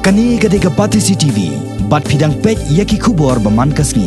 Kani gadega Patisi TV, bat fidang pek yaki kubor baman kasni.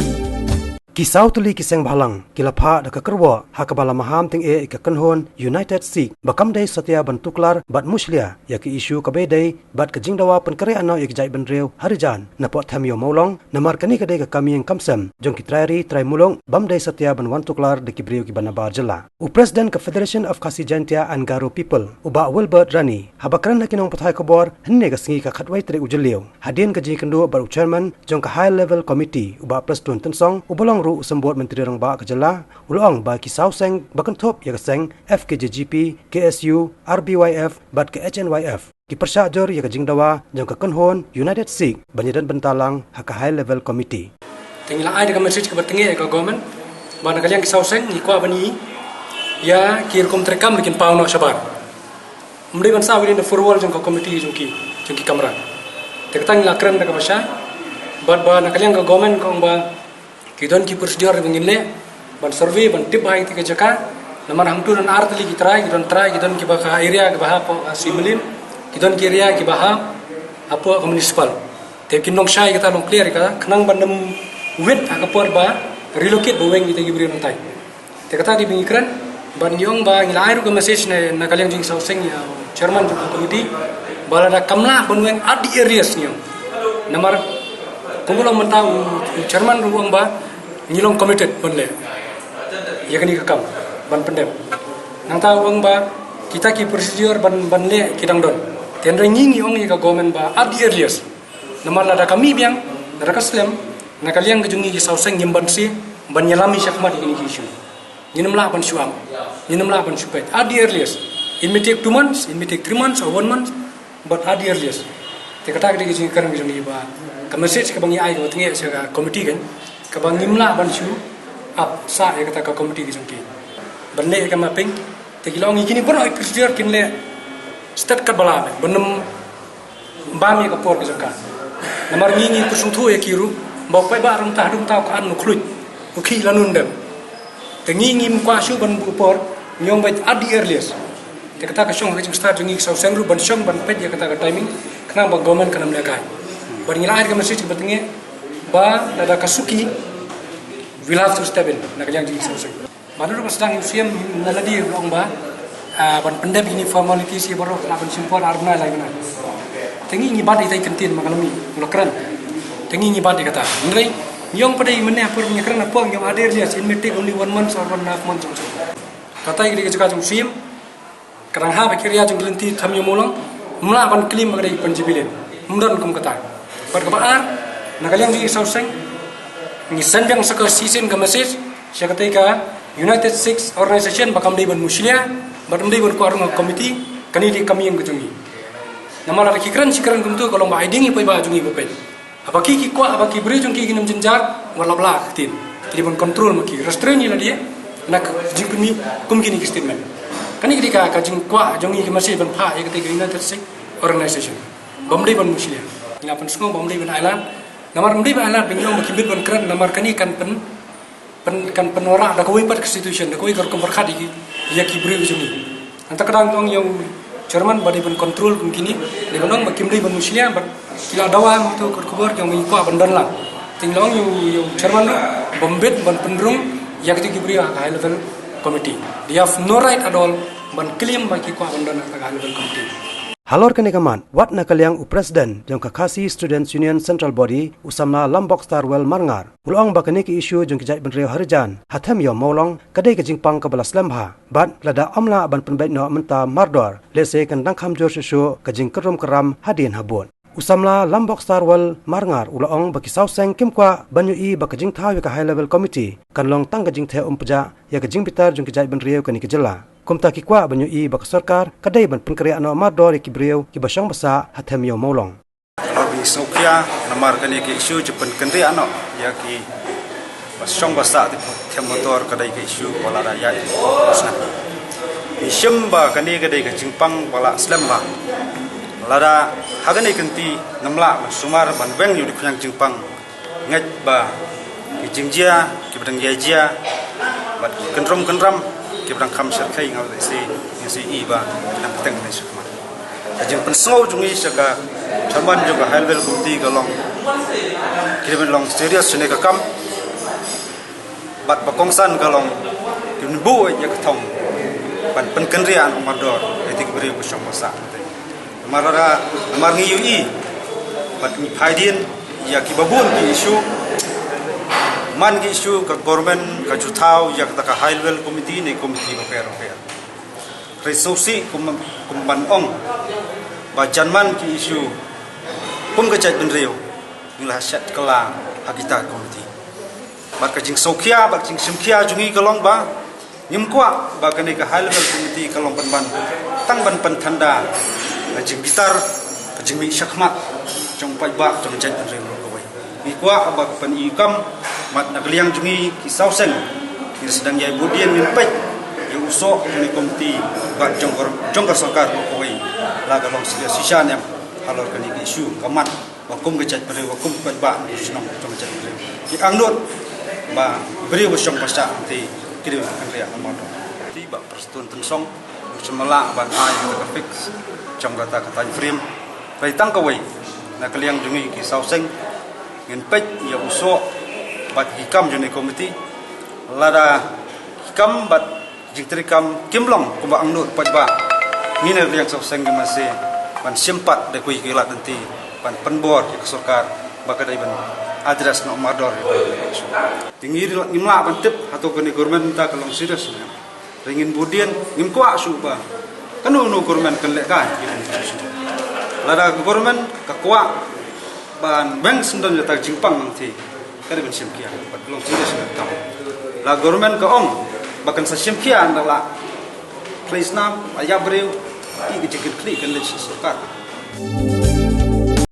Kisau tuli kiseng balang, kilapha da kakerwa, hakabala Maham ting ika kanhon, United Sikh, bakamday satya bantuklar, bat Mushlia, yaki Ishu kabedai, bat kajingdawa penkare anau yaki jai benreu, harijan, napot thamyo maulong, namar kani kadega kami yang kamsem, jong kitrairi, trai mulong, bamday satya banwantuklar de kibriu ki banabar jela. Presiden ke Federation of Fkjgp and Garo People, uba Wilbert Rani, habakran hakinong pathai kabor, henne kasingi ka khatwai tre ujeliu, hadin kaji kendo baru chairman, jong ka high level committee, uba Presiden tensong, ubolong sembut menteri rang ba kejala ulong ba kisau seng bakantop ya seng Fkjgp KSU Rbyf bat ke Hnyf ki persajor ya jingdawa jong ka kanhon United Sikh banyadan bentalang ha high level committee tinggal ai dengan message ke bertengi ke government mana kalian kisau seng ni kwa bani ya kirkom terekam bikin pau no sabar mri ban sa within the forward jong ka committee jong ki kamera tektang la kran da ka basha bat ba na kalian ke government kong ba kidon ki prosedur bengile ban survey ban tip hai tika jaka namar hamtu dan artli ki try kidon ki baka area ki baha po simulin kidon ki area ki baha apo municipal te kinong shai kita long clear ka khnang bandam wit akapor ba relocate boweng kita gibri nang tai te kata di bingikran ban yong ba ngilai ru ka message na kaliang jing sauseng ya chairman ju committee bala da kamla bonweng adi areas niyo namar kumulong mentau chairman ruang ba ngilong committed bonle ya kani kakam ban pendem nang tahu wang ba kita ki prosedur ban le kidang don tenre ngingi ong ka government ba adi earliest namar lada kami biang lada kaslem na kaliang kejungi ki sauseng nyemban si ban nyalami syakmat ini isu nyinam la ban syuam nyinam la ban syupet adi earliest it may take 2 months it may take 3 months or 1 month but adi earliest te kata ki jing karang kejungi ba ka message ka bangi ai ko tinge sa committee kan kabang ngimla ban shu up sa ya kata ka committee ki jongki banle ka mapping te kilong ikini bono procedure kinle start ka bala benem bami ka por ki jongka namar ngingi kusung thu ya kiru bok pai ba rong ta dum ta ka anu khluj ku khi lanun dem te ngingi kwa shu ban bu por nyong bai adi earliest te kata ka shong ka jing start jongi sau sengru ban shong ban pet ya kata ka timing kana ba government kana mle kai ban ngila air ka message ka batinge ba ada kasuki will have to step in na kalian jadi selesai mana ru sedang museum naladi long ba ban pendap ini formalities ye baru na ban simpor arna lai bana tengi ni badi tai kentin makalami lokran tengi ni badi kata ngai nyong padai mene apur nyakran apa nyong adir dia in meeting only 1 month or 1.5 months kata ini juga museum kadang ha bakirya jung lenti thamyo molong mula ban klim magdai panjibilen mundan kum kata bar kabar na kalian di sauseng ni sendang saka season ka message siya ketika United Sikh organization bakam dei ban Mushlia bakam dei ban kuarung committee kani di kami yang kejungi nama la kikran sikran kumtu kalau ba iding ipai ba jungi bapen apa ki kwa apa ki bri jungki ginam jenjar wala bla tin kini ban control maki restrain ni la dia nak jingpni kum kini statement kani ketika ka jing kwa jungi ki message ban pha ketika United Sikh organization bam dei ban Mushlia ngapan sungo bam dei ban island namar mdi ba alat bingong makibit ban kran namar kani kan penora da koi pat constitution da koi kor komperkhat iki ya kibri ujuni anta kadang tong yang chairman badi ban control kini de banong makimdi ban Mushlia ban kila dawa tu kor kubur yang mengikwa bandan lang tinglong yung chairman bombet ban pendrung ya kibri high level committee they have no right at all ban claim bagi kwa bandan high level committee. Halor kene kaman, wat na kaliang presiden jong kakasi Students Union Central Body usamna Lambok Starwell Marngar. Ulong bakane ki issue jong kijai benreu harijan, hatem yo maulong kadai ke jingpang ka balas lembha. Bat lada amla ban penbait no menta mardor, lese kan dang kham jor shu ka jing kerum keram hadin habon. Usamla Lambok Starwell Marngar ulong baki sauseng kimkwa banyu i bakajing thaw ka high level committee kan long tang ka jing the umpja ya ka jing bitar jong kijai benreu kani ke jela. Kumta ki kwa banyu i bak sarkar kadai ban penkari ano mador ki breu ki basang basa hatem yo maulong Abi Sokia namar kani ki isu jepen kendri ano ya ki basang basa ti Metor kadai ki isu wala raya isem ba kani kadai ki jingpang wala slam ba lada hagani kenti namla sumar ban weng yu di khuyang jingpang ngat ba ki jingjia ki badang yajia bat kendram kibran kham sarkai ngau si i ba nang teng ni sukma ajeng pensau jungi saka chairman juga high level committee kalong kira long serious sene ka kam bat bakongsan kalong kin bu ya ka thong ban penkendrian umador etik beri busong masa marara amar ngi ui bat ni phaidin ya ki babun ki issue man ki issue ka government ka juthau ya ka high level committee ni committee ba per resource kumban ong ba janman ki issue pum ka chat benreu nglah sat kala hakita committee ba ka jing sokhia ba jing simkhia jungi kalong ba nim kwa ba ka ni ka high level committee kalong ban tang ban pan thanda ka jing bitar ka jing mi shakmat trong pai ba trong chat benreu ko wai ni kwa ba pan i kam mat nak liang jungi ki sausen ki sedang yai budian min pek yu so ni komiti ba jong ka sarkar ko wai la ka long sia sishan yang halor ka ni isu kamat ba kum ka chat benreu kum pai ba sunong trong chat benreu ki angnut ba beri busong pasa ti kiri angria amodo ti ba perstun tensong semala ban ai ka fix trong kata kata frame pai tang ka wai na kaliang jungi ki sauseng ngin pek ya uso bat hikam juni komiti lada hikam bat jiktrikam kimlong kumba angnut pat ba ngine riang sauseng ki masih ban simpat de kui kilat nanti ban penbor ki sarkar ba kadai ban address no mador tinggi ngimla bantip atau kini government ta kalong serius ringin budian ngim kwa suba kanu no government kan lek kan lada government ka kwa ban bank sendan jata jingpang nanti kada ben simkia bat kalong serius ta la government ka ong bakan sa simkia ndala please nam ayab breu ki jikit klik kan lek sarkar